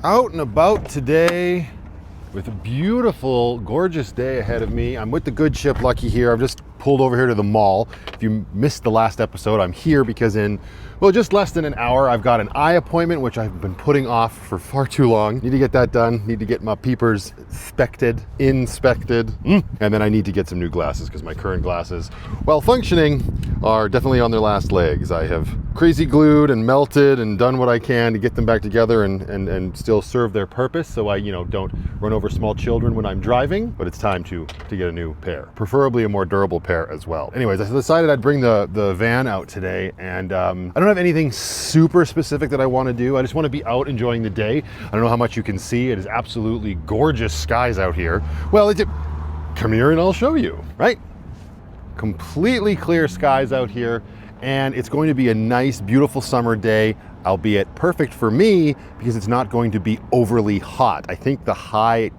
out and about today with a beautiful, gorgeous day ahead of me. I'm with the good ship Lucky here. I've just pulled over here to the mall. If you missed the last episode, I'm here because in, well, just less than an hour, I've got an eye appointment, which I've been putting off for far too long. Need to get that done. Need to get my peepers inspected. And then I need to get some new glasses because my current glasses, while functioning, are definitely on their last legs. I have crazy glued and melted and done what I can to get them back together and still serve their purpose so I, don't run over small children when I'm driving, but it's time to get a new pair, preferably a more durable pair as well. Anyways, I decided I'd bring the van out today, and I don't have anything super specific that I want to do. I just want to be out enjoying the day. I don't know how much you can see. It is absolutely gorgeous skies out here. Well, come here and I'll show you, right? Completely clear skies out here, and it's going to be a nice, beautiful summer day, albeit perfect for me because it's not going to be overly hot. I think the high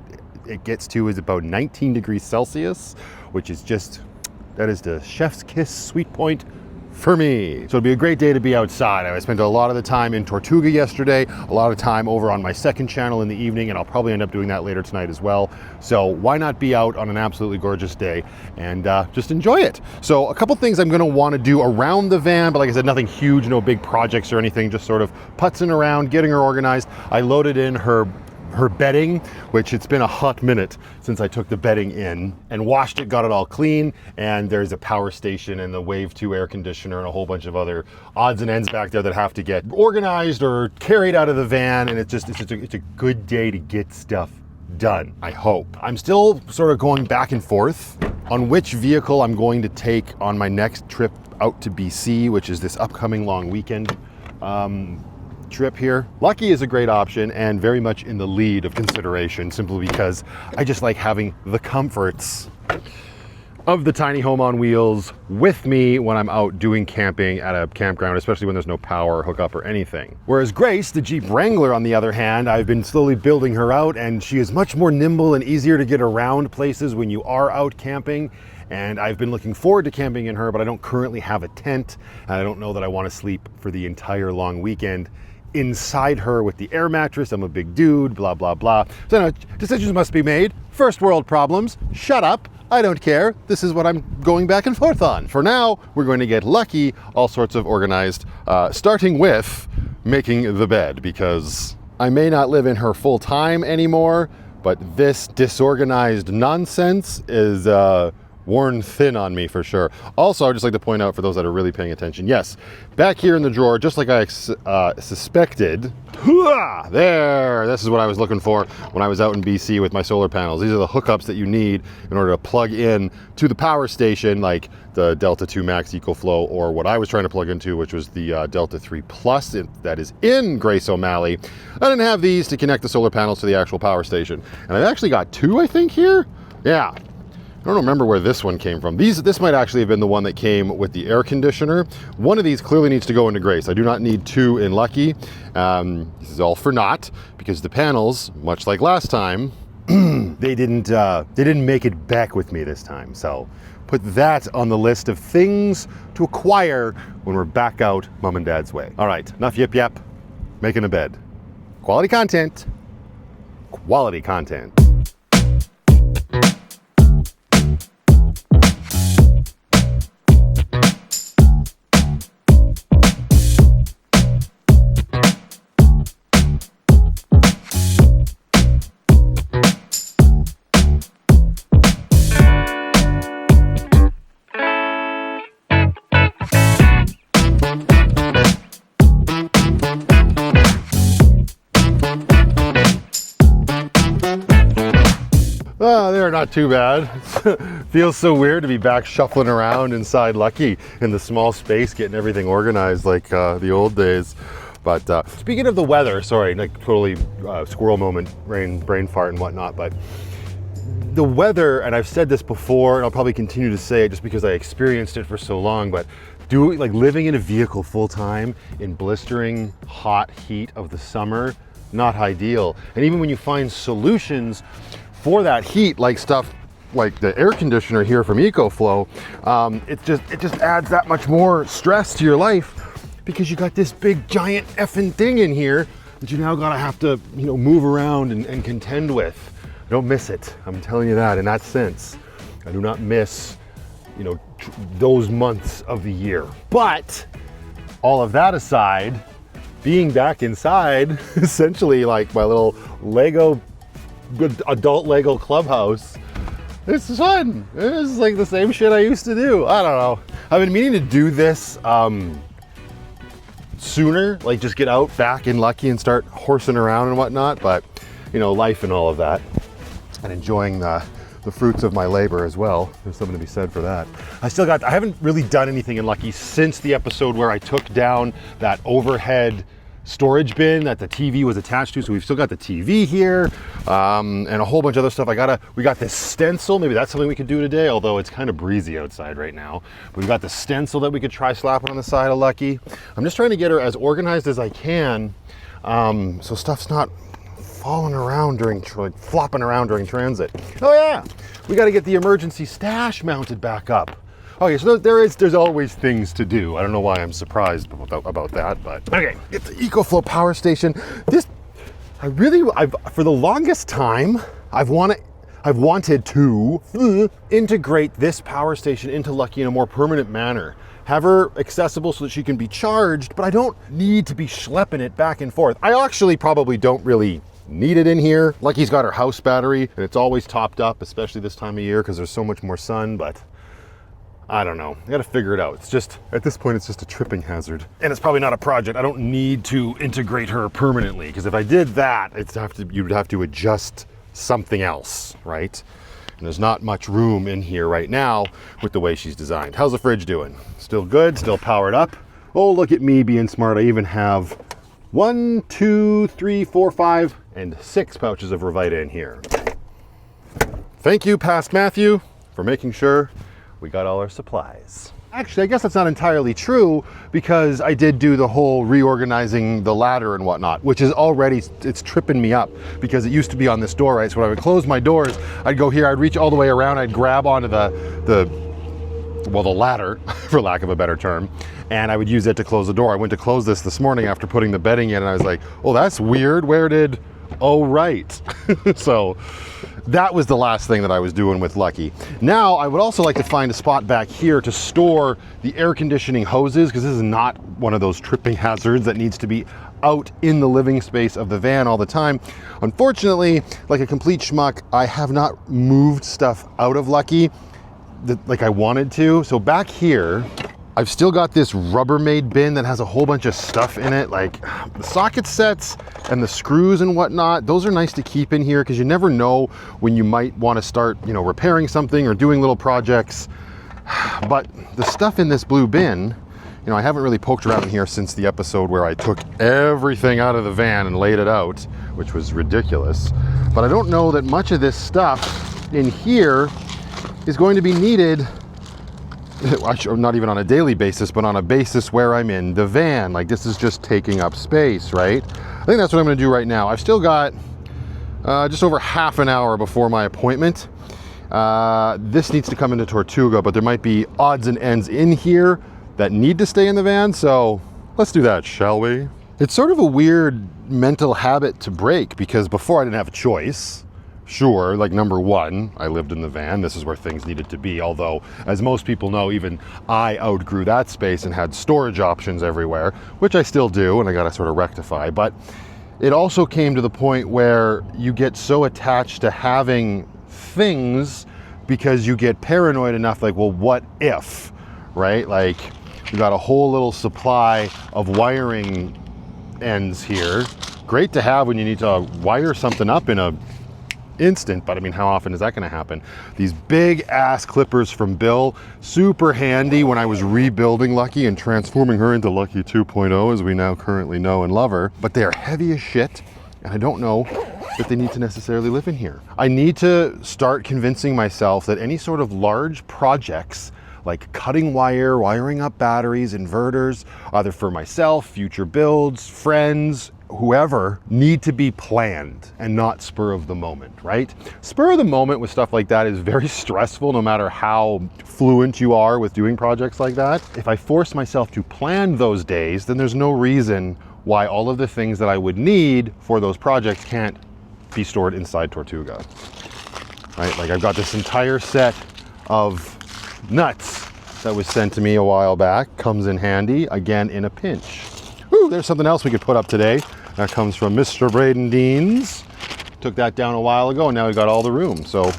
it gets to is about 19 degrees Celsius, which is that is the chef's kiss sweet point for me. So it'll be a great day to be outside. I spent a lot of the time in Tortuga yesterday, a lot of time over on my second channel in the evening, and I'll probably end up doing that later tonight as well. So why not be out on an absolutely gorgeous day and just enjoy it? So a couple things I'm gonna wanna do around the van, but like I said, nothing huge, no big projects or anything, just sort of putzing around, getting her organized. I loaded in her bedding, which it's been a hot minute since I took the bedding in, and washed it, got it all clean, and there's a power station and the Wave 2 air conditioner and a whole bunch of other odds and ends back there that have to get organized or carried out of the van, and it's a good day to get stuff done, I hope. I'm still sort of going back and forth on which vehicle I'm going to take on my next trip out to BC, which is this upcoming long weekend trip here. Lucky is a great option and very much in the lead of consideration, simply because I just like having the comforts of the tiny home on wheels with me when I'm out doing camping at a campground, especially when there's no power hookup or anything. Whereas Grace, the Jeep Wrangler, on the other hand, I've been slowly building her out, and she is much more nimble and easier to get around places when you are out camping. And I've been looking forward to camping in her, but I don't currently have a tent, and I don't know that I want to sleep for the entire long weekend inside her with the air mattress. I'm a big dude, blah, blah, blah. So no, decisions must be made. First world problems. Shut up. I don't care. This is what I'm going back and forth on. For now, we're going to get Lucky all sorts of organized, starting with making the bed, because I may not live in her full time anymore, but this disorganized nonsense is worn thin on me for sure. Also, I'd just like to point out for those that are really paying attention, yes, back here in the drawer, just like I suspected, there, this is what I was looking for when I was out in BC with my solar panels. These are the hookups that you need in order to plug in to the power station, like the Delta 2 Max EcoFlow, or what I was trying to plug into, which was the Delta 3 Plus that is in Grace O'Malley. I didn't have these to connect the solar panels to the actual power station. And I've actually got two, I think, here. Yeah. I don't remember where this one came from. This might actually have been the one that came with the air conditioner. One of these clearly needs to go into Grace. I do not need two in Lucky. This is all for naught, because the panels, much like last time, they didn't make it back with me this time. So put that on the list of things to acquire when we're back out Mom and Dad's way. All right, enough yip yap, making a bed. Quality content, quality content. They're not too bad. Feels so weird to be back shuffling around inside Lucky in the small space, getting everything organized like the old days. But speaking of the weather, sorry, like totally squirrel moment, brain fart and whatnot, but the weather, and I've said this before, and I'll probably continue to say it just because I experienced it for so long, but living in a vehicle full time in blistering hot heat of the summer, not ideal. And even when you find solutions for that heat, like stuff like the air conditioner here from EcoFlow, it just adds that much more stress to your life, because you got this big giant effing thing in here that you now gotta have to, you know, move around and contend with. I don't miss it. I'm telling you that in that sense. I do not miss, you know, those months of the year. But all of that aside, being back inside, essentially like my little Lego, adult Lego clubhouse, this is fun. It's like the same shit I used to do. I don't know. I've been meaning to do this sooner, like just get out back in Lucky and start horsing around and whatnot, but you know, life and all of that, and enjoying the fruits of my labor as well. There's something to be said for that. I haven't really done anything in Lucky since the episode where I took down that overhead storage bin that the TV was attached to. So we've still got the TV here, and a whole bunch of other stuff. We got this stencil. Maybe that's something we could do today, although it's kind of breezy outside right now. We've got the stencil that we could try slapping on the side of Lucky. I'm just trying to get her as organized as I can, so stuff's not falling around flopping around during transit. Oh yeah, we got to get the emergency stash mounted back up. Okay, so there's always things to do. I don't know why I'm surprised about that, but okay. It's the EcoFlow power station. For the longest time, I've wanted to integrate this power station into Lucky in a more permanent manner. Have her accessible so that she can be charged, but I don't need to be schlepping it back and forth. I actually probably don't really need it in here. Lucky's got her house battery and it's always topped up, especially this time of year because there's so much more sun, but I don't know. I gotta figure it out. It's just, at this point, it's just a tripping hazard. And it's probably not a project. I don't need to integrate her permanently, because if I did that, you'd have to adjust something else, right? And there's not much room in here right now with the way she's designed. How's the fridge doing? Still good, still powered up. Oh, look at me being smart. I even have 1, 2, 3, 4, 5, and 6 pouches of Revita in here. Thank you, Past Matthew, for making sure we got all our supplies. Actually, I guess that's not entirely true, because I did do the whole reorganizing the ladder and whatnot, which is already, it's tripping me up because it used to be on this door, right? So when I would close my doors, I'd go here, I'd reach all the way around, I'd grab onto the ladder, for lack of a better term, and I would use it to close the door. I went to close this morning after putting the bedding in, and I was like, oh, that's weird. Oh, right. So that was the last thing that I was doing with Lucky. Now, I would also like to find a spot back here to store the air conditioning hoses, because this is not one of those tripping hazards that needs to be out in the living space of the van all the time. Unfortunately, like a complete schmuck, I have not moved stuff out of Lucky like I wanted to. So back here, I've still got this Rubbermaid bin that has a whole bunch of stuff in it, like the socket sets and the screws and whatnot. Those are nice to keep in here because you never know when you might want to start, you know, repairing something or doing little projects. But the stuff in this blue bin, you know, I haven't really poked around in here since the episode where I took everything out of the van and laid it out, which was ridiculous. But I don't know that much of this stuff in here is going to be needed, not even on a daily basis, but on a basis where I'm in the van. Like, this is just taking up space, right? I think that's what I'm gonna do right now. I've still got just over half an hour before my appointment. This needs to come into Tortuga, but there might be odds and ends in here that need to stay in the van, so let's do that, shall we? It's sort of a weird mental habit to break, because before I didn't have a choice. Sure, like number one, I lived in the van. This is where things needed to be. Although, as most people know, even I outgrew that space and had storage options everywhere, which I still do, and I gotta sort of rectify. But it also came to the point where you get so attached to having things because you get paranoid enough, like, well, what if, right? Like, you got a whole little supply of wiring ends here. Great to have when you need to wire something up in a instant, but I mean, how often is that going to happen? These big ass clippers from Bill, super handy when I was rebuilding Lucky and transforming her into Lucky 2.0, as we now currently know and love her. But they are heavy as shit, and I don't know that they need to necessarily live in here. I need to start convincing myself that any sort of large projects, like cutting wire, wiring up batteries, inverters, either for myself, future builds, friends, whoever need to be planned and not spur of the moment, right? Spur of the moment with stuff like that is very stressful no matter how fluent you are with doing projects like that. If I force myself to plan those days, then there's no reason why all of the things that I would need for those projects can't be stored inside Tortuga, right? Like I've got this entire set of nuts that was sent to me a while back, comes in handy, again, in a pinch. Ooh, there's something else we could put up today. That comes from Mr. Braden Deans. Took that down a while ago, and now we got all the room. So,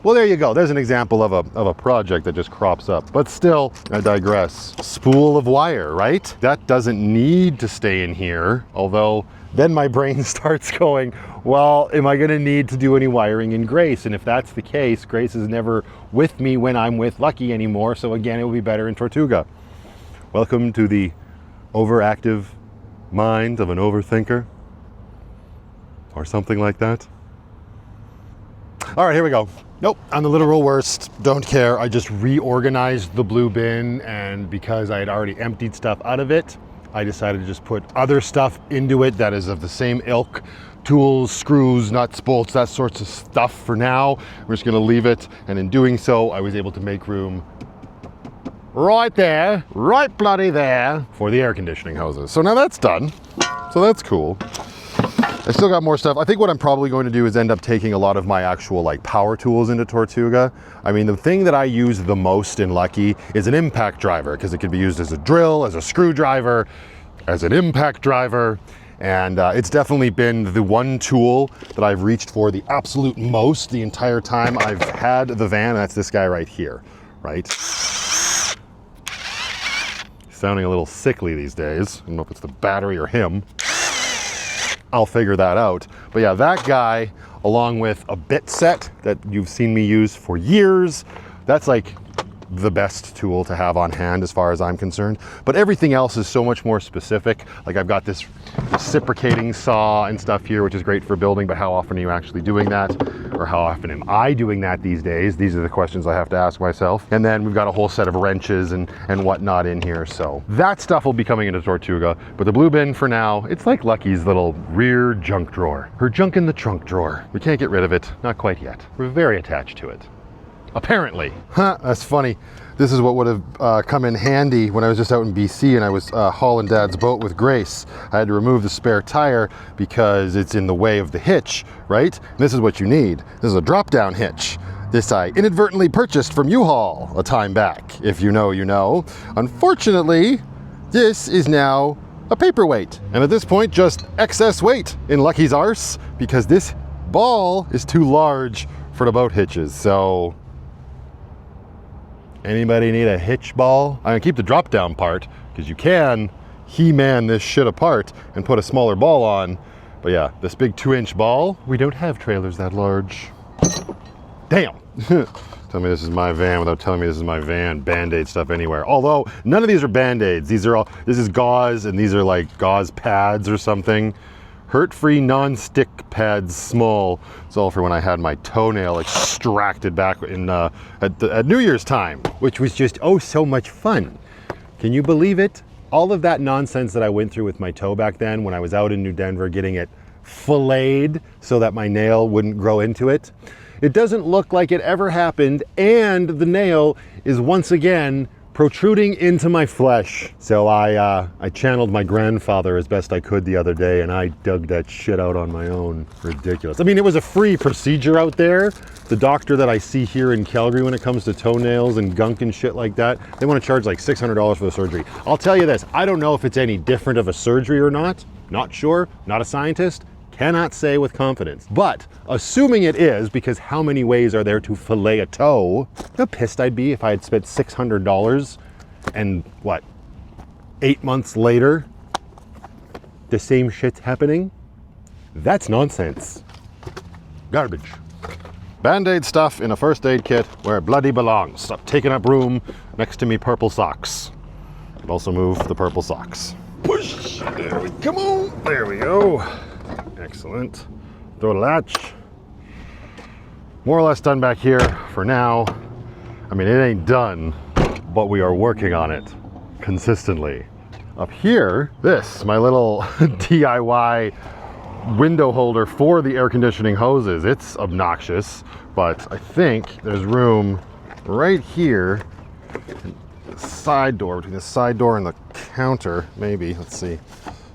well, there you go. There's an example of a project that just crops up. But still, I digress. Spool of wire, right? That doesn't need to stay in here, although then my brain starts going, well, am I gonna need to do any wiring in Grace? And if that's the case, Grace is never with me when I'm with Lucky anymore, so again, it will be better in Tortuga. Welcome to the overactive mind of an overthinker, or something like that. All right, here we go. Nope, I'm the literal worst, don't care. I just reorganized the blue bin, and because I had already emptied stuff out of it, I decided to just put other stuff into it that is of the same ilk. Tools, screws, nuts, bolts, that sorts of stuff for now. We're just gonna leave it, and in doing so, I was able to make room right there, right bloody there, for the air conditioning hoses. So now that's done. So that's cool. I still got more stuff. I think what I'm probably going to do is end up taking a lot of my actual like power tools into Tortuga. I mean, the thing that I use the most in Lucky is an impact driver, because it can be used as a drill, as a screwdriver, as an impact driver. And it's definitely been the one tool that I've reached for the absolute most the entire time I've had the van, and that's this guy right here, right? Sounding a little sickly these days. I don't know if it's the battery or him. I'll figure that out. But yeah, that guy, along with a bit set that you've seen me use for years, that's like the best tool to have on hand as far as I'm concerned. But everything else is so much more specific. Like I've got this reciprocating saw and stuff here, which is great for building, but how often are you actually doing that? Or how often am I doing that these days? These are the questions I have to ask myself. And then we've got a whole set of wrenches and whatnot in here. So that stuff will be coming into Tortuga, but the blue bin for now, it's like Lucky's little rear junk drawer. Her junk in the trunk drawer. We can't get rid of it, not quite yet. We're very attached to it. Apparently. Huh, that's funny. This is what would have come in handy when I was just out in BC and I was hauling Dad's boat with Grace. I had to remove the spare tire because it's in the way of the hitch, right? And this is what you need. This is a drop-down hitch. This I inadvertently purchased from U-Haul a time back. If you know, you know. Unfortunately, this is now a paperweight. And at this point, just excess weight in Lucky's arse because this ball is too large for the boat hitches. So anybody need a hitch ball? I'm gonna keep the drop down part because you can He-Man this shit apart and put a smaller ball on. But yeah, this big 2-inch ball, we don't have trailers that large. Damn. Tell me this is my van without telling me this is my van. Band-Aid stuff anywhere. Although none of these are Band-Aids. These are all, this is gauze and these are like gauze pads or something. Hurt-free non-stick pads, small. It's all for when I had my toenail extracted back in at New Year's time, which was just oh so much fun. Can you believe it? All of that nonsense that I went through with my toe back then when I was out in New Denver getting it filleted so that my nail wouldn't grow into it. It doesn't look like it ever happened, and the nail is once again protruding into my flesh. So I channeled my grandfather as best I could the other day, and I dug that shit out on my own. Ridiculous. I mean, it was a free procedure out there. The doctor that I see here in Calgary when it comes to toenails and gunk and shit like that, they want to charge like $600 for the surgery. I'll tell you this, I don't know if it's any different of a surgery or not. Not sure, not a scientist. Cannot say with confidence, but assuming it is, because how many ways are there to fillet a toe? How pissed I'd be if I had spent $600 and what, 8 months later, the same shit's happening? That's nonsense. Garbage. Band-Aid stuff in a first aid kit where it bloody belongs. Stop taking up room next to me purple socks. I'll also move the purple socks. Push, there we come on, there we go. Excellent. Throw the latch. More or less done back here for now. I mean, it ain't done, but we are working on it consistently. Up here, this, my little DIY window holder for the air conditioning hoses. It's obnoxious, but I think there's room right here, side door, between the side door and the counter, maybe. Let's see.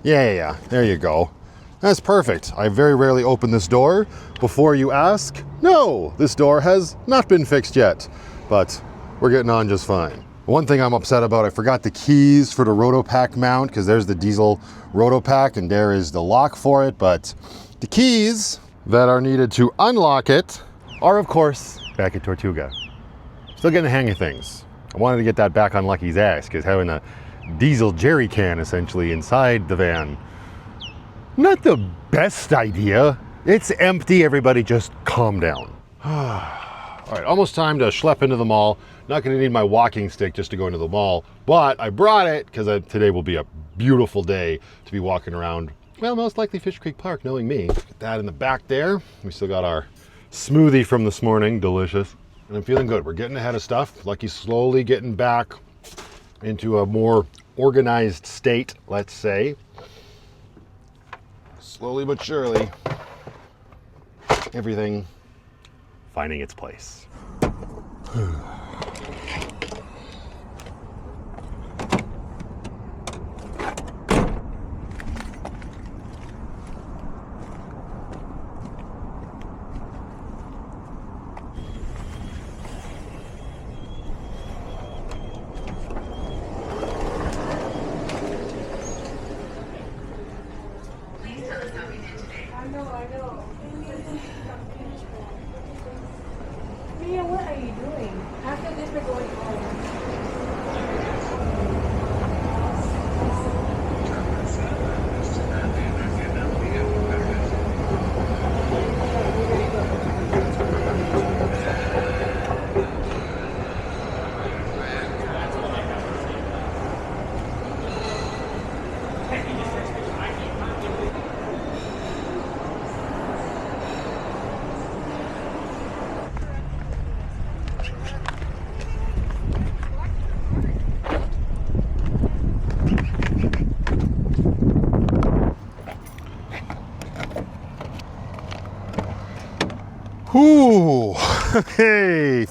Yeah, there you go. That's perfect. I very rarely open this door. Before you ask, no, this door has not been fixed yet, but we're getting on just fine. One thing I'm upset about, I forgot the keys for the Rotopack mount, because there's the diesel Rotopack and there is the lock for it, but the keys that are needed to unlock it are, of course, back at Tortuga. Still getting the hang of things. I wanted to get that back on Lucky's ass, because having a diesel jerry can essentially inside the van, not the best idea. It's empty, everybody just calm down. All right, almost time to schlep into the mall. Not gonna need my walking stick just to go into the mall, but I brought it because today will be a beautiful day to be walking around, well, most likely Fish Creek Park, knowing me. Get that in the back there. We still got our smoothie from this morning, delicious. And I'm feeling good. We're getting ahead of stuff. Lucky's slowly getting back into a more organized state, let's say. Slowly but surely, everything finding its place. Mia, what are you doing? After this, we're going home. Ooh, hey,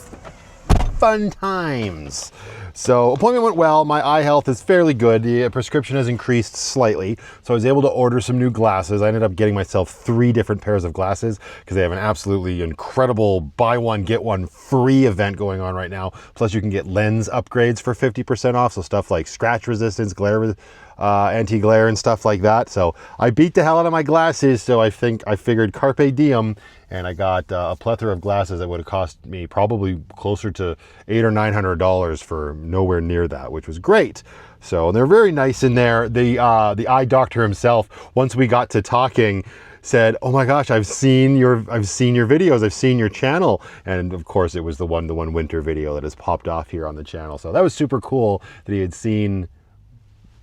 fun times. So appointment went well. My eye health is fairly good. The prescription has increased slightly. So I was able to order some new glasses. I ended up getting myself 3 different pairs of glasses because they have an absolutely incredible buy one, get one free event going on right now. Plus you can get lens upgrades for 50% off. So stuff like scratch resistance, glare, anti-glare and stuff like that. So I beat the hell out of my glasses. So I figured carpe diem, and I got a plethora of glasses that would have cost me probably closer to $800 or $900 for nowhere near that, which was great. So they're very nice in there. The eye doctor himself, once we got to talking, said, "Oh my gosh, I've seen your videos, I've seen your channel." And of course it was the one winter video that has popped off here on the channel. So that was super cool that he had seen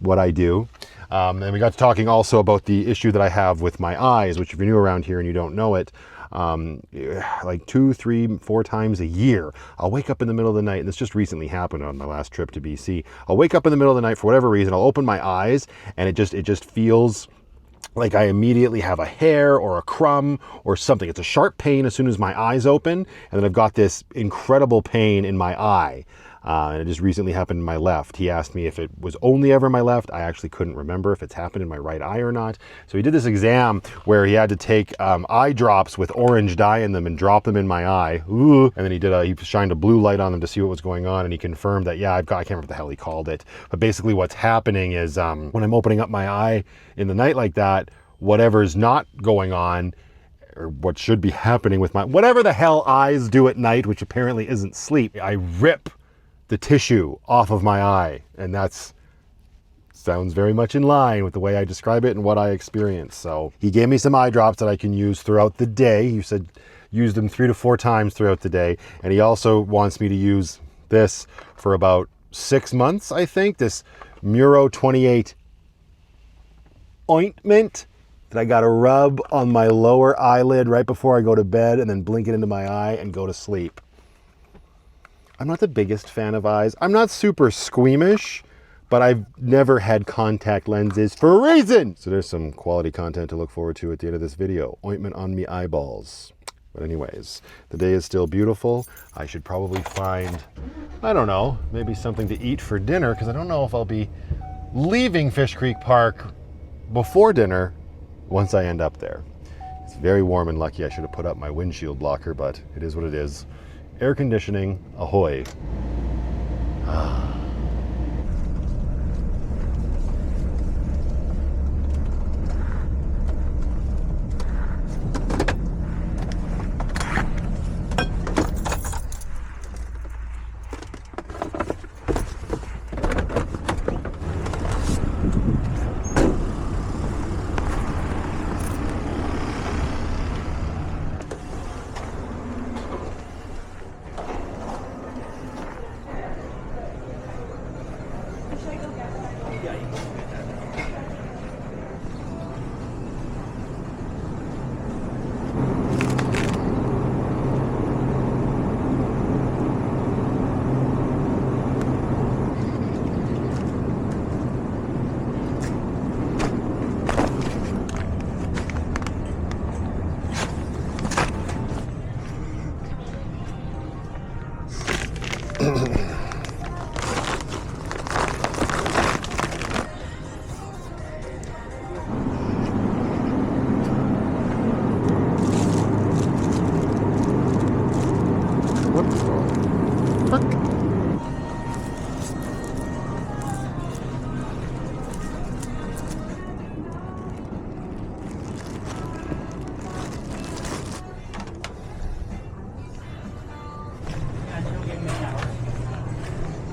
what I do. And we got to talking also about the issue that I have with my eyes, which if you're new around here and you don't know it, like 2, 3, 4 times a year, I'll wake up in the middle of the night, and this just recently happened on my last trip to BC. I'll wake up in the middle of the night for whatever reason, I'll open my eyes, and it just feels like I immediately have a hair or a crumb or something. It's a sharp pain as soon as my eyes open, and then I've got this incredible pain in my eye. And it just recently happened in my left. He asked me if it was only ever in my left. I actually couldn't remember if it's happened in my right eye or not. So he did this exam where he had to take eye drops with orange dye in them and drop them in my eye. Ooh. And then he shined a blue light on them to see what was going on, and he confirmed that, yeah, I can't remember what the hell he called it. But basically what's happening is when I'm opening up my eye in the night like that, whatever's not going on, or what should be happening with whatever the hell eyes do at night, which apparently isn't sleep, I rip the tissue off of my eye, and sounds very much in line with the way I describe it and what I experience. So he gave me some eye drops that I can use throughout the day. He said use them 3 to 4 times throughout the day, and he also wants me to use this for about 6 months, I think, this Muro 28 ointment that I gotta rub on my lower eyelid right before I go to bed, and then blink it into my eye and go to sleep. I'm not the biggest fan of eyes. I'm not super squeamish, but I've never had contact lenses for a reason. So there's some quality content to look forward to at the end of this video. Ointment on me eyeballs. But anyways, the day is still beautiful. I should probably find, I don't know, maybe something to eat for dinner, because I don't know if I'll be leaving Fish Creek Park before dinner once I end up there. It's very warm and lucky. I should have put up my windshield blocker, but it is what it is. Air conditioning, ahoy.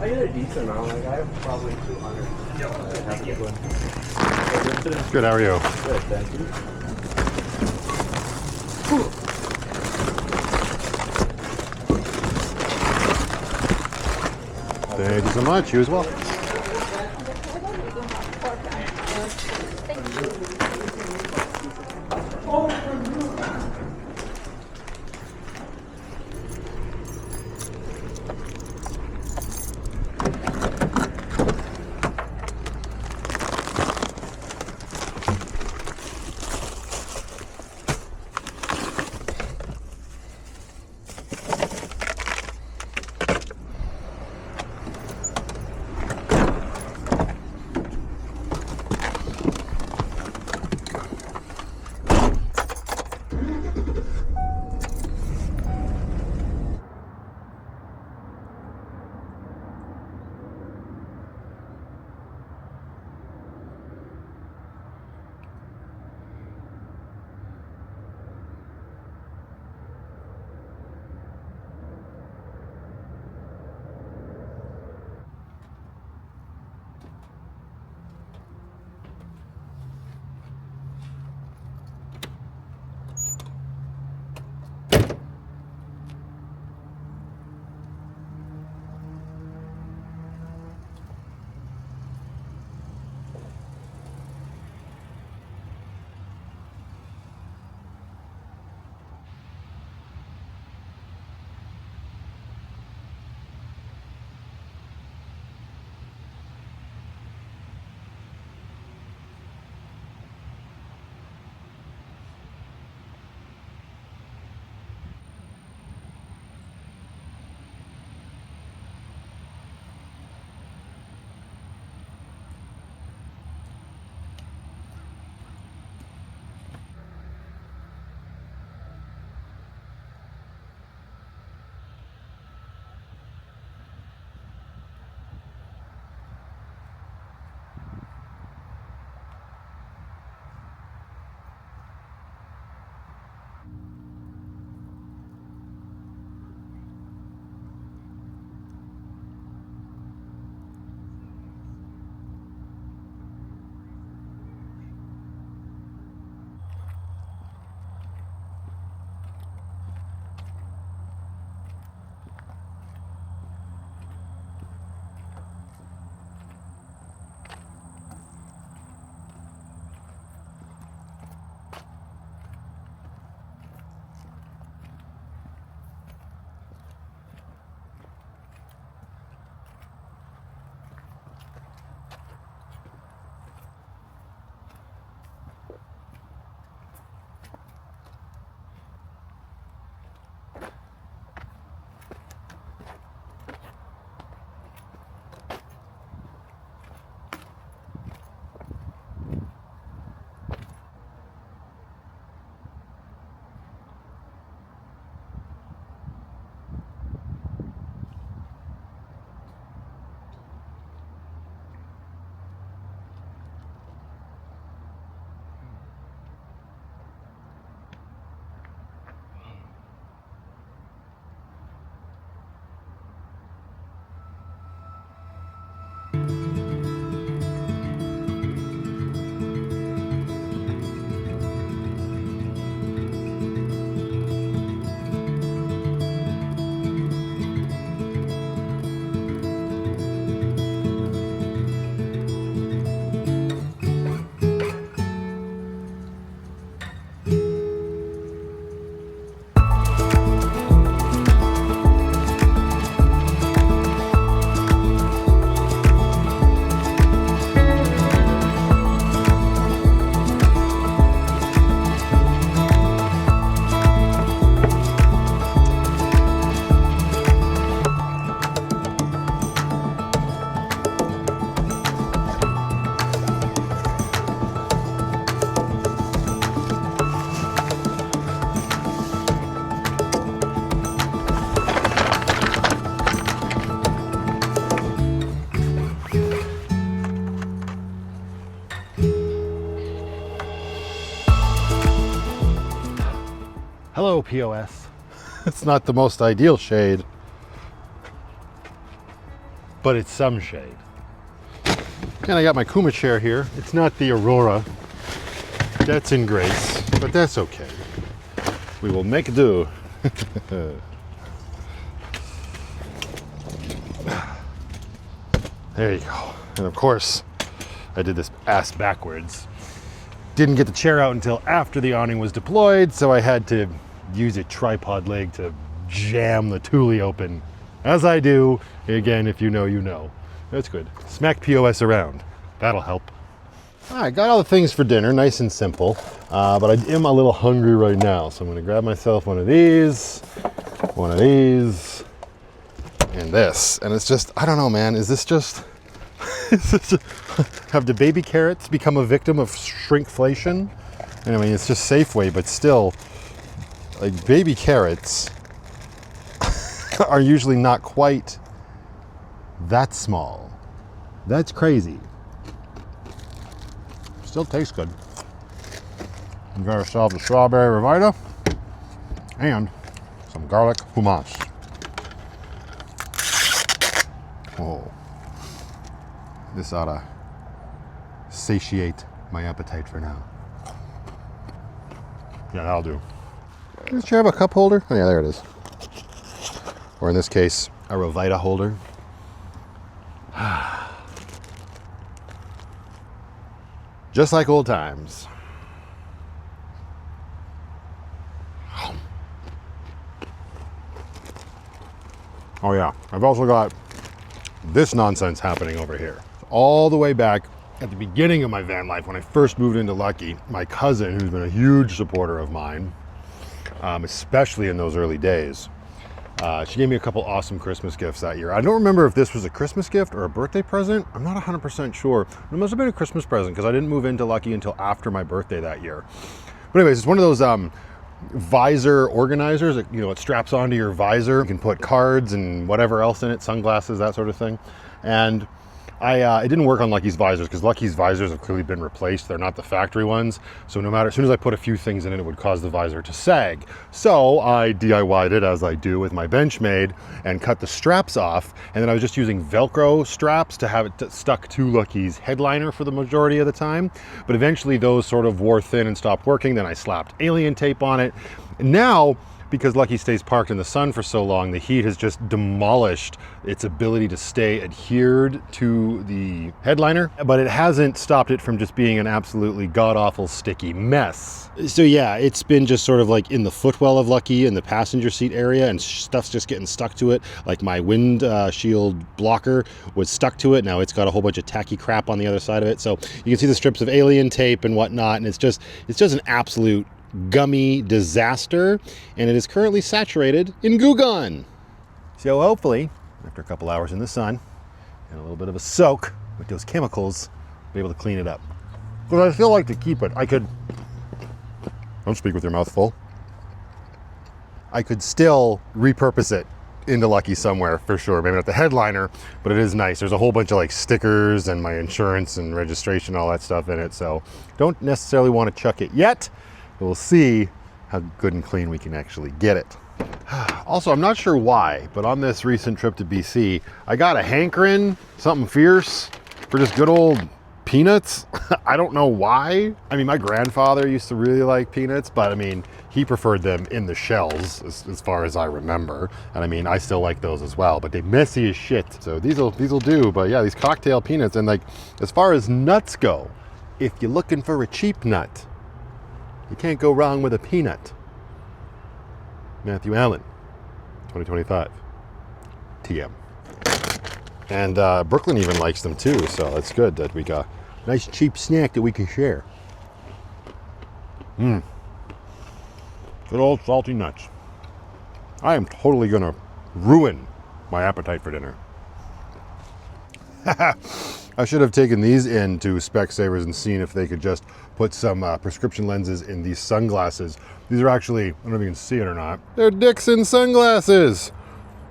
I get a decent amount, like I have probably 200. Thank you. Good, how are you? Good, thank you. Thank you so much. You as well. Hello, POS. It's not the most ideal shade, but it's some shade. And I got my Kuma chair here. It's not the Aurora. That's in Grace, but that's okay. We will make do. There you go. And of course, I did this ass backwards. Didn't get the chair out until after the awning was deployed, so I had to use a tripod leg to jam the Thule open. As I do, again, if you know, you know. That's good. Smack POS around. That'll help. All right, got all the things for dinner, nice and simple, but I am a little hungry right now, so I'm gonna grab myself one of these, and this. And it's just, I don't know, man, is this just, have the baby carrots become a victim of shrinkflation? And I mean, it's just Safeway, but still, like, baby carrots are usually not quite that small. That's crazy. Still tastes good. You got yourself a strawberry Revita and some garlic hummus. Oh, this ought to satiate my appetite for now. Yeah, that'll do. Does you have a cup holder? Oh yeah, there it is. Or in this case, a Revita holder. Just like old times. Oh yeah, I've also got this nonsense happening over here. All the way back at the beginning of my van life, when I first moved into Lucky, my cousin, who's been a huge supporter of mine, especially in those early days, she gave me a couple awesome Christmas gifts that year. I don't remember if this was a Christmas gift or a birthday present. I'm not 100% sure. It must have been a Christmas present because I didn't move into Lucky until after my birthday that year. But anyways, it's one of those visor organizers that, you know, it straps onto your visor. You can put cards and whatever else in it, sunglasses, that sort of thing. And it didn't work on Lucky's visors because Lucky's visors have clearly been replaced. They're not the factory ones. So no matter, as soon as I put a few things in it, it would cause the visor to sag. So I DIY'd it, as I do with my Benchmade, and cut the straps off. And then I was just using Velcro straps to have it stuck to Lucky's headliner for the majority of the time. But eventually those sort of wore thin and stopped working. Then I slapped alien tape on it. And now, because Lucky stays parked in the sun for so long, the heat has just demolished its ability to stay adhered to the headliner, but it hasn't stopped it from just being an absolutely god-awful sticky mess. So yeah, it's been just sort of like in the footwell of Lucky in the passenger seat area, and stuff's just getting stuck to it. Like my wind shield blocker was stuck to it. Now it's got a whole bunch of tacky crap on the other side of it. So you can see the strips of alien tape and whatnot, and it's just an absolute gummy disaster, and it is currently saturated in Goo Gone. So hopefully, after a couple hours in the sun and a little bit of a soak with those chemicals, I'll be able to clean it up. Because I still like to keep it. Don't speak with your mouth full. I could still repurpose it into Lucky somewhere for sure. Maybe not the headliner, but it is nice. There's a whole bunch of like stickers and my insurance and registration, all that stuff in it. So don't necessarily want to chuck it yet. We'll see how good and clean we can actually get it. Also, I'm not sure why, but on this recent trip to BC, I got a hankering, something fierce, for just good old peanuts. I don't know why. I mean, my grandfather used to really like peanuts, but I mean, he preferred them in the shells as far as I remember. And I mean, I still like those as well, but they're messy as shit. So these'll do, but yeah, these cocktail peanuts. And like, as far as nuts go, if you're looking for a cheap nut, you can't go wrong with a peanut. Matthew Allen, 2025, TM. And Brooklyn even likes them too, so that's good that we got a nice cheap snack that we can share. Good old salty nuts. I am totally gonna ruin my appetite for dinner. I should have taken these into Specsavers and seen if they could just put some prescription lenses in these sunglasses. These are actually, I don't know if you can see it or not, they're Dixon sunglasses.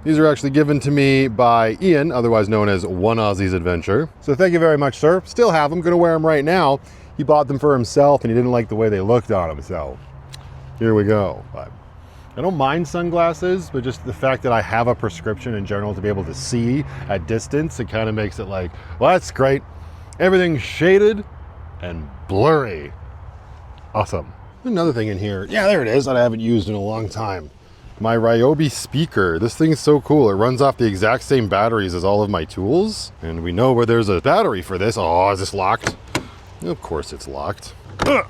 These are actually given to me by Ian, otherwise known as One Aussie's Adventure. So thank you very much, sir. Still have them, gonna wear them right now. He bought them for himself and he didn't like the way they looked on him, so here we go. But I don't mind sunglasses, but just the fact that I have a prescription in general to be able to see at distance, it kind of makes it like, well, that's great. Everything's shaded and blurry. Awesome. Another thing in here, yeah, there it is, that I haven't used in a long time. My Ryobi speaker. This thing is so cool. It runs off the exact same batteries as all of my tools. And we know where there's a battery for this. Oh, is this locked? Of course it's locked. Ugh.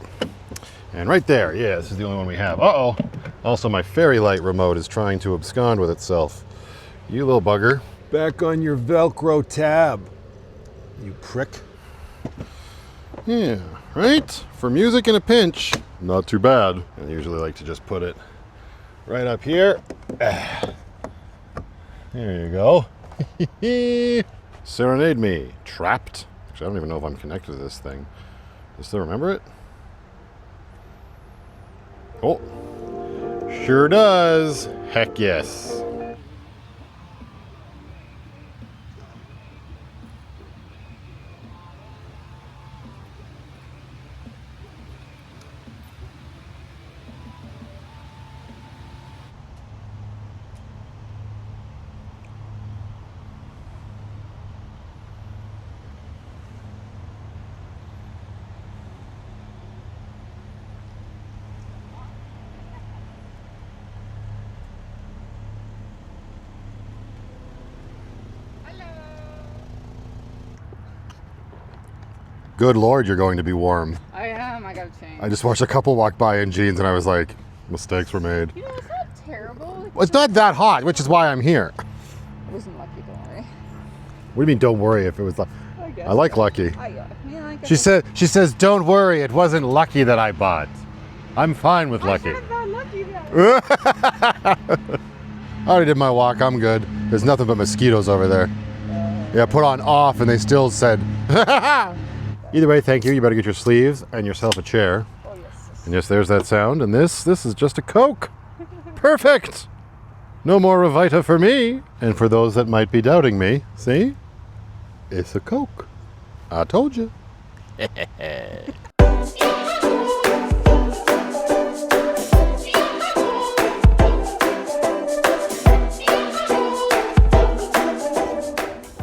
And right there, yeah, this is the only one we have. Uh-oh. Also, my fairy light remote is trying to abscond with itself. You little bugger. Back on your Velcro tab, you prick. Yeah, right? For music in a pinch, not too bad. I usually like to just put it right up here. There you go. Serenade me. Trapped. Actually, I don't even know if I'm connected to this thing. Do you still remember it? Oh, sure does. Heck yes. Good Lord, you're going to be warm. I am. I gotta change. I just watched a couple walk by in jeans and I was like, mistakes were made. You know, it's not terrible. Well, it's not that hot, which is why I'm here. I wasn't lucky, don't worry. What do you mean, don't worry if it was like... I like lucky. Like She says, don't worry, it wasn't lucky that I bought. I'm fine with lucky. I not lucky then. I already did my walk, I'm good. There's nothing but mosquitoes over there. Yeah, put on off and they still said, Either way, thank you. You better get your sleeves and yourself a chair. Oh, yes. And yes, there's that sound. And this is just a Coke. Perfect. No more Revita for me. And for those that might be doubting me, see? It's a Coke. I told you.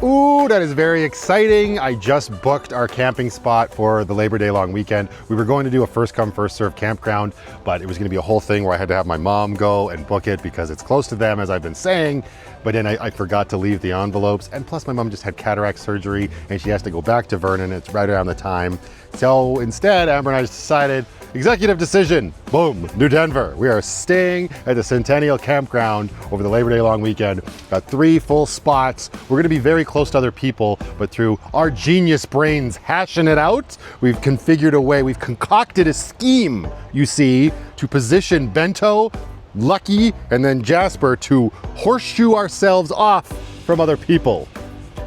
Ooh, that is very exciting. I just booked our camping spot for the Labor Day long weekend. We were going to do a first come, first serve campground, but it was gonna be a whole thing where I had to have my mom go and book it because it's close to them, as I've been saying. But then I forgot to leave the envelopes. And plus my mom just had cataract surgery and she has to go back to Vernon. It's right around the time. So instead, Amber and I just decided, executive decision, boom, New Denver. We are staying at the Centennial Campground over the Labor Day long weekend. Got 3 full spots. We're gonna be very close to other people, but through our genius brains hashing it out, we've configured a way, we've concocted a scheme, you see, to position Bento, Lucky, and then Jasper to horseshoe ourselves off from other people.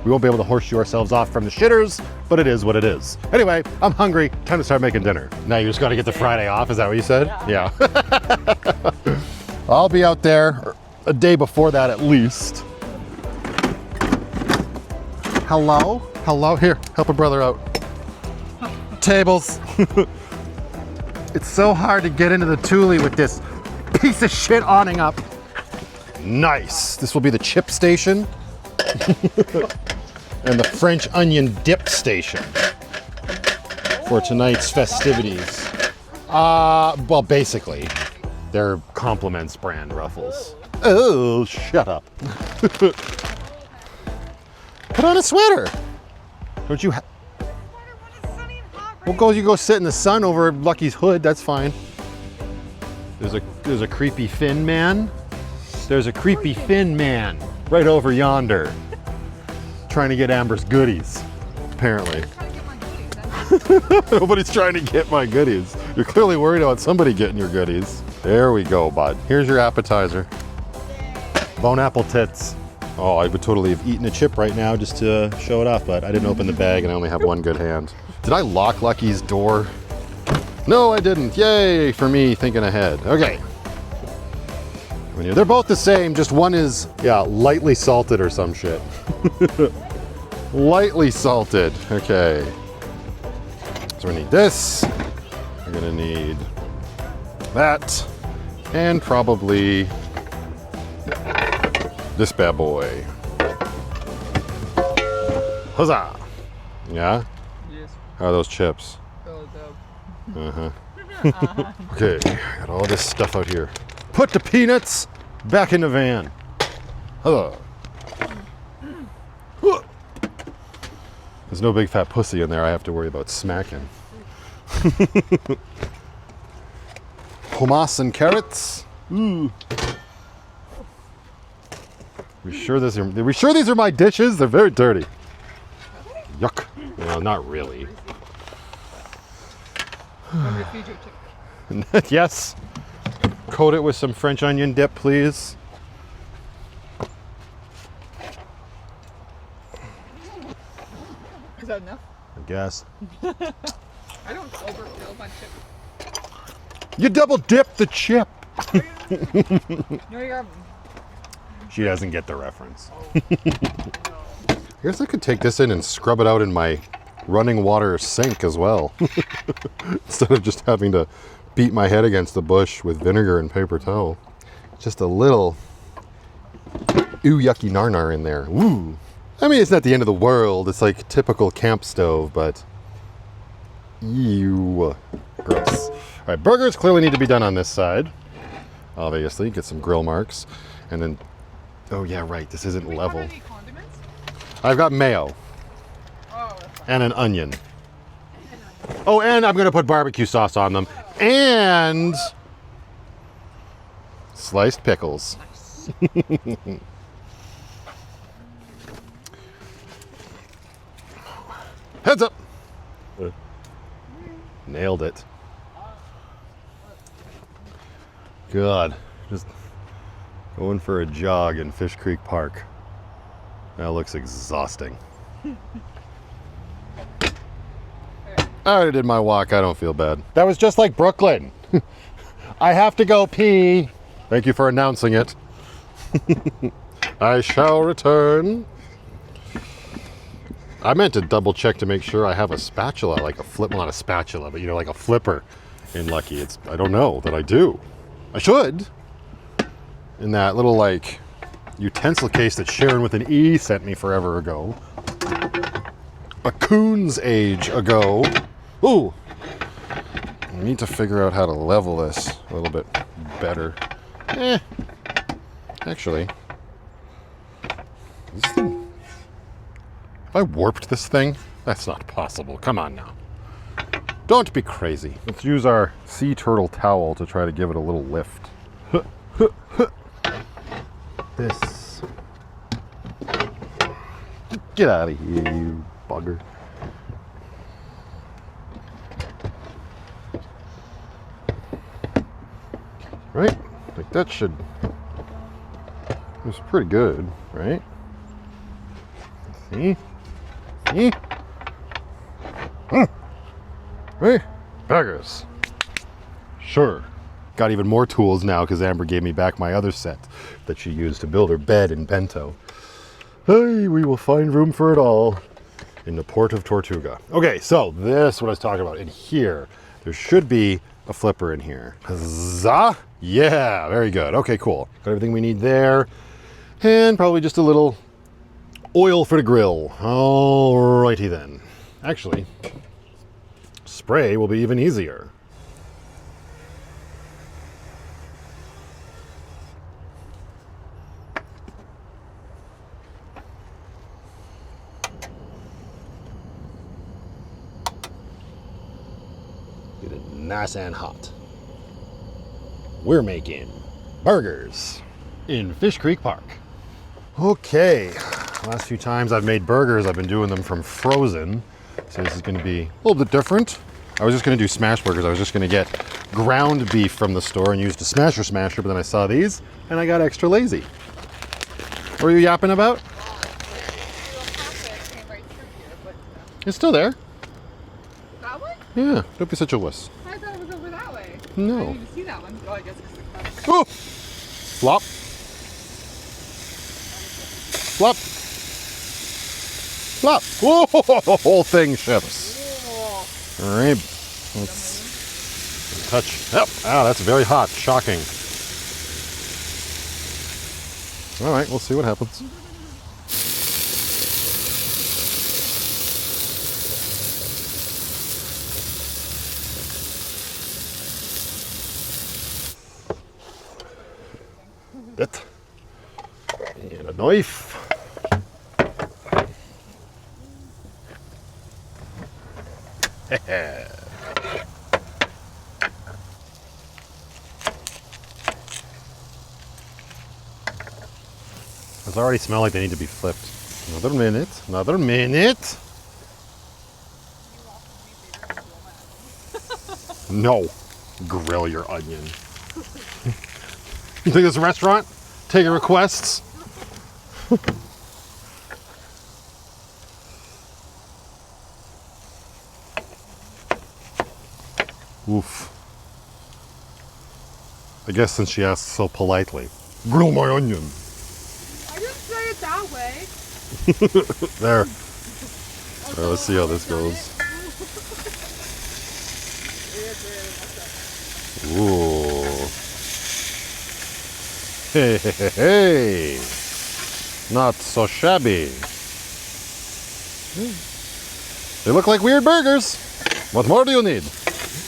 We won't be able to horseshoe ourselves off from the shitters, but it is what it is. Anyway, I'm hungry, time to start making dinner. Now you just gotta get the Friday off, is that what you said? Yeah. I'll be out there a day before that at least. Hello? Hello? Here, help a brother out. Tables. It's so hard to get into the Thule with this piece of shit awning up. Nice. This will be the chip station. And the French onion dip station for tonight's festivities. Well, basically, they're Compliments brand ruffles. Oh, shut up. Put on a sweater. Don't you Well, you go sit in the sun over Lucky's hood, that's fine. There's a creepy Finn man. There's a creepy Finn man right over yonder. Trying to get Amber's goodies, apparently. Nobody's trying to get my goodies. You're clearly worried about somebody getting your goodies. There we go, bud. Here's your appetizer. Bone apple tits. Oh, I would totally have eaten a chip right now just to show it off, but I didn't open the bag and I only have one good hand. Did I lock Lucky's door? No, I didn't. Yay for me thinking ahead. Okay. They're both the same, just one is, yeah, lightly salted or some shit. Lightly salted. Okay. So we need this. We're gonna need that. And probably this bad boy. Huzzah! Yeah? Yes. How are those chips? Oh, dope. Uh-huh. Okay, got all this stuff out here. Put the peanuts back in the van. Huzzah! There's no big fat pussy in there I have to worry about smacking. Hummus and carrots. Ooh. We sure these are my dishes? They're very dirty. Yuck. Well, not really. Yes. Coat it with some French onion dip, please. Is that enough? I guess. I don't overfill my chip. You double dip the chip. No, you're. She doesn't get the reference. I guess I could take this in and scrub it out in my running water sink as well. Instead of just having to beat my head against the bush with vinegar and paper towel. Just a little ooh yucky nar in there. Ooh. I mean, it's not the end of the world. It's like typical camp stove, but ew, gross. All right, burgers clearly need to be done on this side. Obviously, get some grill marks. And then, oh yeah, right, this isn't level. Have any condiments? I've got mayo Oh, that's fine. and an onion. Oh, and I'm gonna put barbecue sauce on them. And sliced pickles. Heads up. Nailed it. God, just going for a jog in Fish Creek Park. That looks exhausting. I already did my walk. I don't feel bad. That was just like Brooklyn. I have to go pee. Thank you for announcing it. I shall return. I meant to double check to make sure I have a spatula, like a flip, well, not a spatula, but you know, like a flipper in Lucky. I don't know that I do. I should. In that little like utensil case that Sharon with an E sent me forever ago. A coon's age ago. Ooh. I need to figure out how to level this a little bit better. Actually. This thing, have I warped this thing? That's not possible. Come on now. Don't be crazy. Let's use our sea turtle towel to try to give it a little lift. This. Get out of here, you bugger. Right? Like that should. It's pretty good, right? See? See? Right? Beggars. Sure. Got even more tools now because Amber gave me back my other set that she used to build her bed in Bento. Hey, we will find room for it all in the port of Tortuga. Okay, so this is what I was talking about. In here, there should be a flipper in here. Huzzah! Yeah, very good. Okay, cool. Got everything we need there. And probably just a little oil for the grill. Alrighty then. Actually, spray will be even easier. Get it nice and hot. We're making burgers in Fish Creek Park. Okay, last few times I've made burgers, I've been doing them from frozen. So this is gonna be a little bit different. I was just gonna do smash burgers. I was just gonna get ground beef from the store and use the smasher, but then I saw these and I got extra lazy. What were you yapping about? It's still there. That one? Yeah, don't be such a wuss. I thought it was over that way. No. I didn't even see that one. Oh, I guess it's Oh! Flop. Flop. Flop. Whoa, the whole thing shifts. All right. Let's touch. Yep. Wow, that's very hot. Shocking. All right, we'll see what happens. It. And a knife. Those already smell like they need to be flipped. Another minute. Another minute. No. Grill your onion. You think this is a restaurant? Taking requests? Oof. I guess since she asked so politely, grill my onion. I didn't say it that way. There. All right, let's see how this goes. Ooh. Hey, hey, hey, hey. Not so shabby. They look like weird burgers. What more do you need?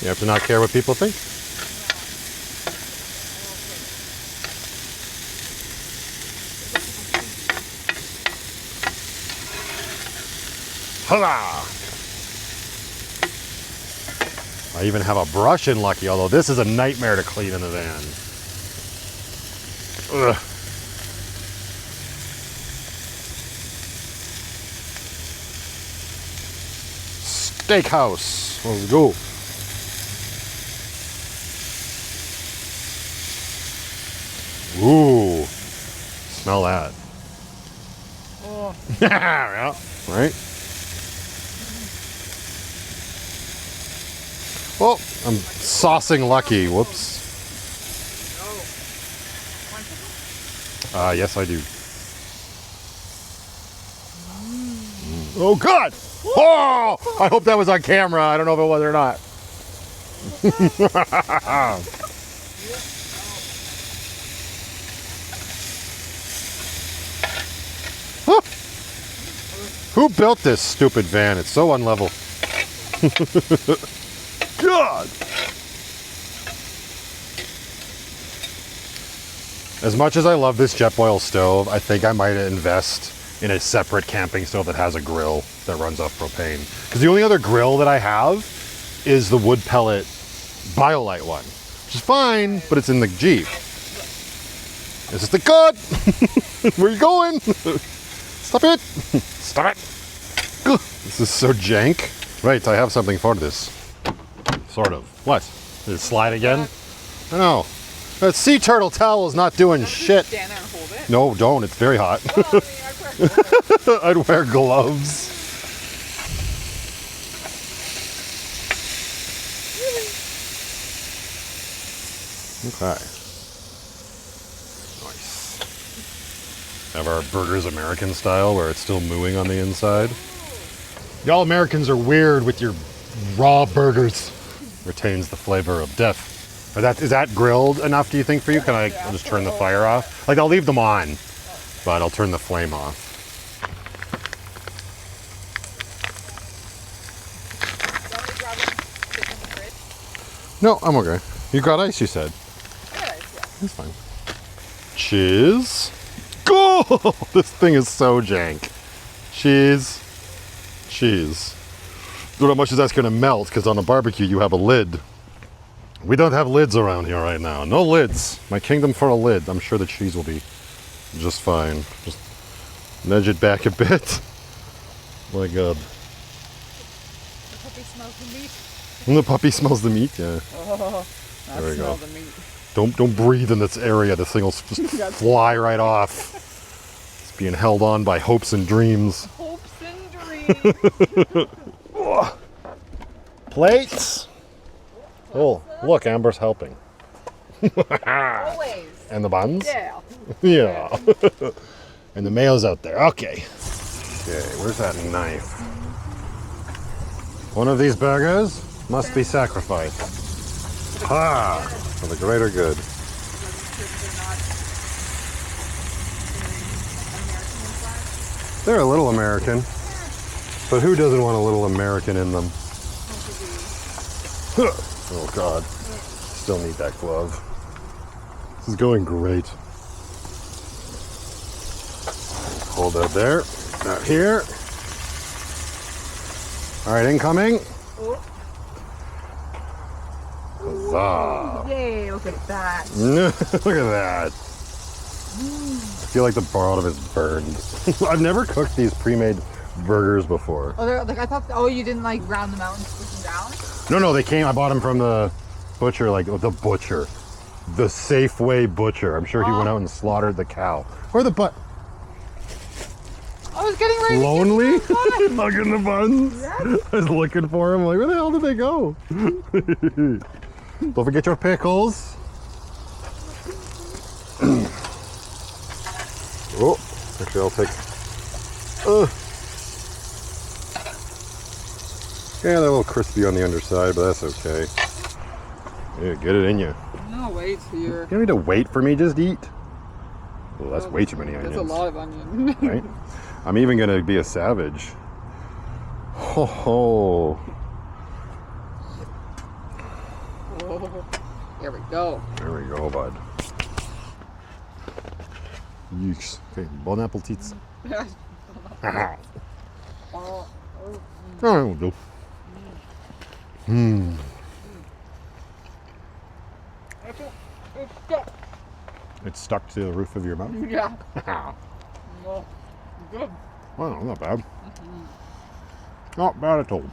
You have to not care what people think. Hola! I even have a brush in Lucky, although this is a nightmare to clean in the van. Ugh. Steakhouse. Let's go. Ooh. Smell that. Oh. Yeah, right? Oh, I'm saucing Lucky. Whoops. Yes, I do. Oh, God! Oh! I hope that was on camera. I don't know if it was or not. Who built this stupid van? It's so unlevel. God! As much as I love this Jetboil stove, I think I might invest in a separate camping stove that has a grill that runs off propane. Because the only other grill that I have is the wood pellet BioLite one, which is fine, but it's in the Jeep. Is this the God? Where are you going? Stop it! Stop it! This is so jank. Right, I have something for this. Sort of. What? Did it slide again? I know. That sea turtle towel is not doing shit. Stand there and hold it. No, don't. It's very hot. Well, I mean, I'd wear gloves. Okay. Nice. Have our burgers American style where it's still mooing on the inside. Y'all Americans are weird with your raw burgers. Retains the flavor of death. Is that grilled enough, do you think, for you? Can I I'll just turn the fire off? Like, I'll leave them on, but I'll turn the flame off. No, I'm okay. You got ice, you said. That's fine. Cheese. Go! This thing is so jank. Cheese. Cheese. Don't know how much that's going to melt, because on a barbecue you have a lid. We don't have lids around here right now. No lids. My kingdom for a lid. I'm sure the cheese will be just fine. Just nudge it back a bit. My God. the puppy smells the meat. And the puppy smells the meat, yeah. Oh, I There we smell go. the meat. Don't breathe in this area. This thing will just fly right off. It's being held on by hopes and dreams. Hopes and dreams. Plates. Oh, look, Amber's helping. Always. And the buns? Yeah. Yeah. And the mayo's out there. Okay. Okay, where's that knife? One of these burgers must be sacrificed. For the greater good. They're a little American, but who doesn't want a little American in them? Oh God, still need that glove. This is going great. Hold that there, not here. All right, incoming. Oh. Huzzah. Yay, look at that. Look at that. I feel like the bottom is burned. I've never cooked these pre-made burgers before. Oh, they're like, I thought, oh, you didn't like round them out and push them down? No, they came, I bought them from the butcher, like the butcher. The Safeway butcher. I'm sure he went out and slaughtered the cow. Or the butt. I was getting ready Lonely? to get Hugging the buns? Yes. I was looking for him, like, where the hell did they go? Don't forget your pickles. Oh, actually I'll take, yeah, they're a little crispy on the underside, but that's okay. Yeah, get it in you. No, wait here. You don't need to wait for me, just eat. Well, that's way too many onions. That's a lot of onion. Right? I'm even gonna be a savage. Ho ho. Oh, here we go. There we go, bud. Yeeks. Okay, bon appetit. Oh, Oh, that'll do. Hmm. it's stuck. It's stuck to the roof of your mouth? Yeah. Oh, good. Well, not bad. Not bad at all.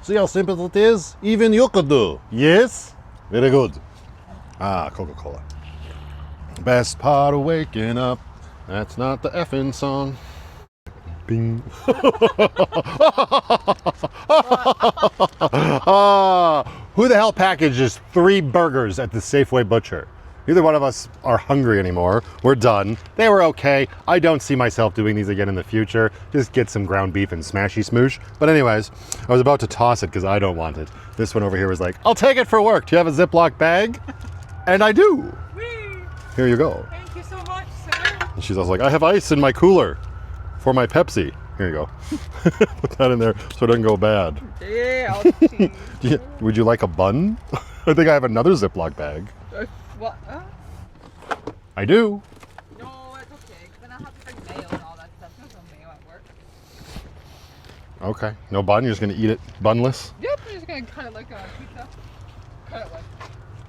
See how simple it is? Even you could do. Yes? Very good. Ah, Coca-Cola. Best part of waking up. That's not the effing song. Bing. Who the hell packages 3 burgers at the Safeway butcher? Neither one of us are hungry anymore. We're done. They were okay. I don't see myself doing these again in the future. Just get some ground beef and smashy smoosh. But anyways, I was about to toss it because I don't want it. This one over here was like, I'll take it for work. Do you have a Ziploc bag? And I do. Whee! Here you go. Thank you so much, sir. And she's also like, I have ice in my cooler for my Pepsi. Here you go. Put that in there so it doesn't go bad. Yeah, I'll cheese. Would you like a bun? I think I have another Ziploc bag. What? I do. No, it's okay. Because then I'll have to bring mayo and all that stuff. There's no mayo at work. Okay. No bun? You're just going to eat it bunless? Yep, I'm just going to cut it like a pizza. Cut it like.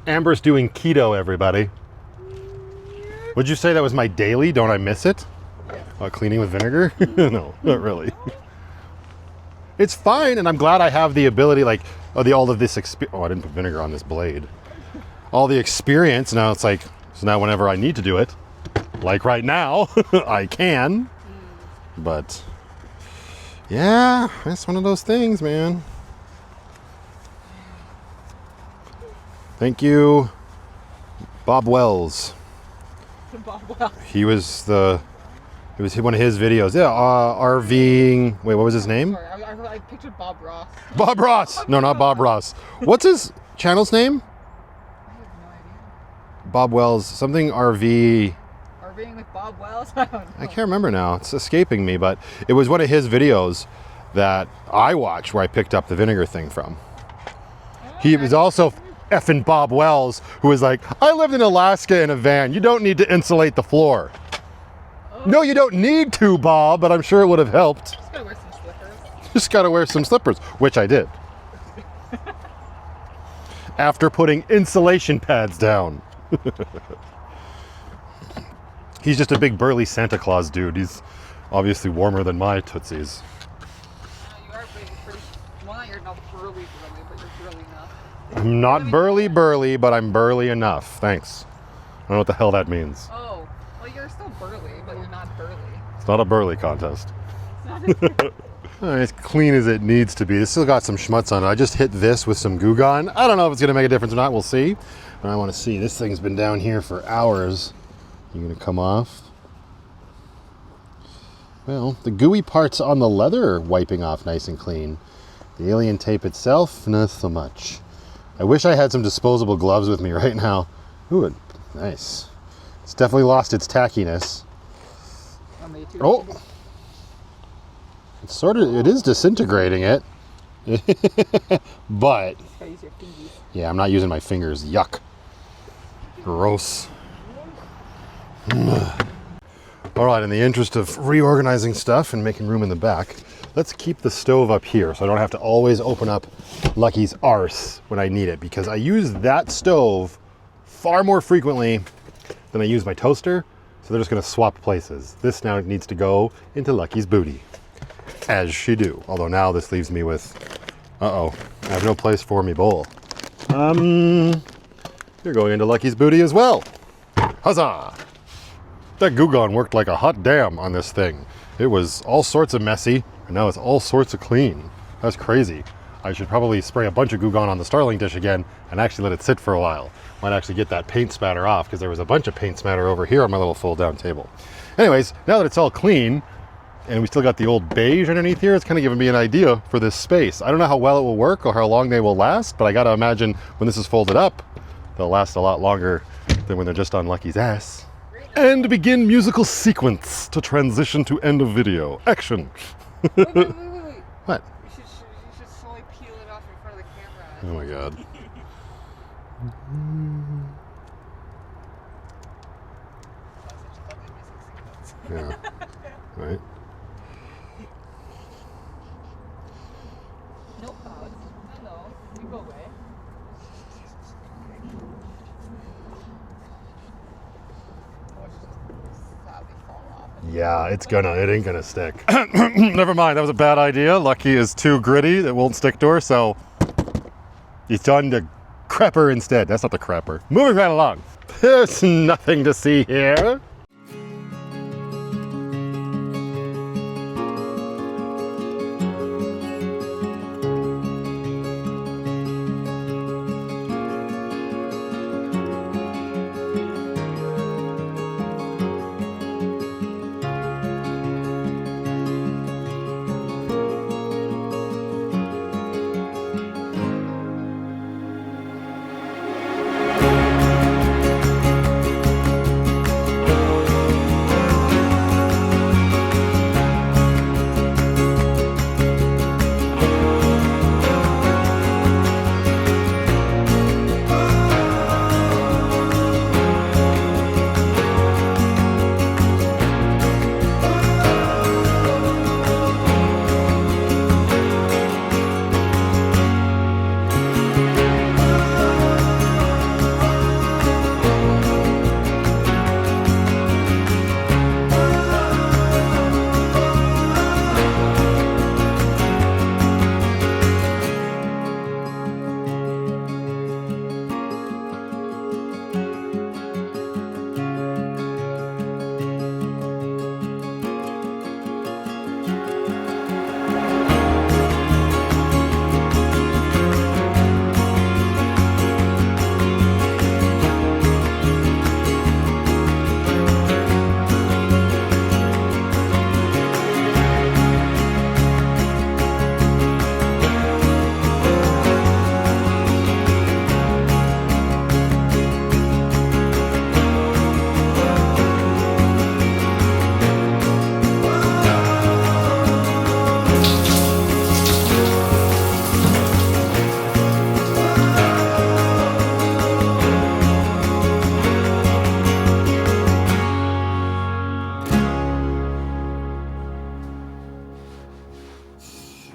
Amber's doing keto, everybody. Would you say that was my daily? Don't I miss it? Cleaning with vinegar? No, not really. It's fine, and I'm glad I have the ability, like, all of this experience. Oh, I didn't put vinegar on this blade. All the experience, now it's like, so now whenever I need to do it, like right now, I can. But, yeah, it's one of those things, man. Thank you, Bob Wells. Bob Wells. He was it was one of his videos. Yeah, RVing. Wait, what was his name? Sorry, I pictured Bob Ross. Bob Ross. No, not Bob Ross. What's his channel's name? I have no idea. Bob Wells. Something RV. RVing with Bob Wells? I don't know. I can't remember now. It's escaping me, but it was one of his videos that I watched where I picked up the vinegar thing from. He was also effing Bob Wells, who was like, I lived in Alaska in a van. You don't need to insulate the floor. No, you don't need to, Bob, but I'm sure it would have helped. Just gotta wear some slippers. Just gotta wear some slippers, which I did. After putting insulation pads down. He's just a big burly Santa Claus dude. He's obviously warmer than my tootsies. You are pretty. Well, you're not burly, but you're burly enough. I'm not burly, but I'm burly enough. Thanks. I don't know what the hell that means. Oh, well, you're still burly, but you're not burly. It's not a burly contest. As clean as it needs to be. It's still got some schmutz on it. I just hit this with some Goo Gone. I don't know if it's going to make a difference or not. We'll see. But I want to see. This thing's been down here for hours. You going to come off? Well, the gooey parts on the leather are wiping off nice and clean. The alien tape itself, not so much. I wish I had some disposable gloves with me right now. Ooh, nice. It's definitely lost its tackiness. too. Oh! It's sort of, it is disintegrating it. But, Just gotta use your fingies. yeah, I'm not using my fingers. Yuck. Gross. All right, in the interest of reorganizing stuff and making room in the back, let's keep the stove up here so I don't have to always open up Lucky's arse when I need it, because I use that stove far more frequently than I use my toaster, so they're just gonna swap places. This now needs to go into Lucky's booty, as she do. Although now this leaves me with, uh-oh, I have no place for me bowl. You're going into Lucky's booty as well. Huzzah! That Goo Gone worked like a hot damn on this thing. It was all sorts of messy, and now it's all sorts of clean. That's crazy. I should probably spray a bunch of Goo Gone on the Starling dish again and actually let it sit for a while. Might actually get that paint spatter off, because there was a bunch of paint spatter over here on my little fold-down table. Anyways, now that it's all clean, and we still got the old beige underneath here, it's kind of giving me an idea for this space. I don't know how well it will work or how long they will last, but I gotta imagine when this is folded up, they'll last a lot longer than when they're just on Lucky's ass. And begin musical sequence to transition to end of video. Action. Wait. What? You should slowly peel it off in front of the camera. Oh my god. Yeah. Right. No clouds. No. You go away. Yeah, it ain't gonna stick. Never mind, that was a bad idea. Lucky is too gritty, it won't stick to her, so he's done the crapper instead. That's not the crapper. Moving right along. There's nothing to see here.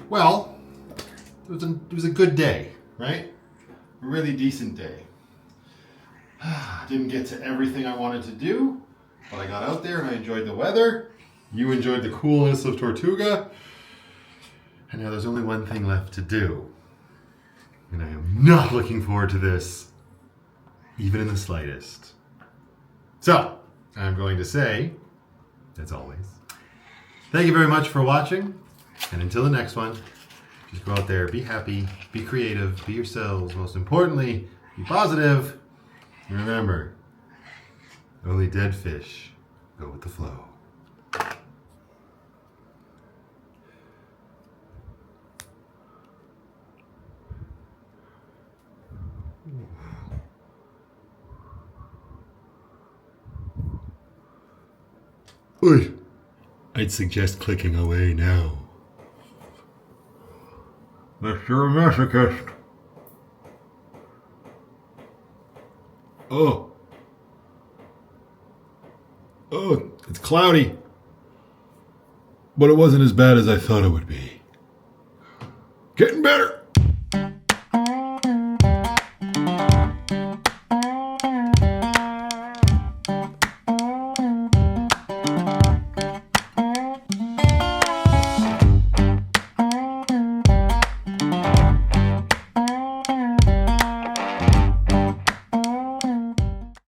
Well, it was a good day, right? A really decent day. Didn't get to everything I wanted to do, but I got out there and I enjoyed the weather. You enjoyed the coolness of Tortuga. And now there's only one thing left to do. And I am not looking forward to this, even in the slightest. So, I'm going to say, as always, thank you very much for watching. And until the next one, just go out there, be happy, be creative, be yourselves. Most importantly, be positive. And remember, only dead fish go with the flow. Oi. I'd suggest clicking away now. Mr. Masochist. Oh. Oh, it's cloudy. But it wasn't as bad as I thought it would be. Getting better.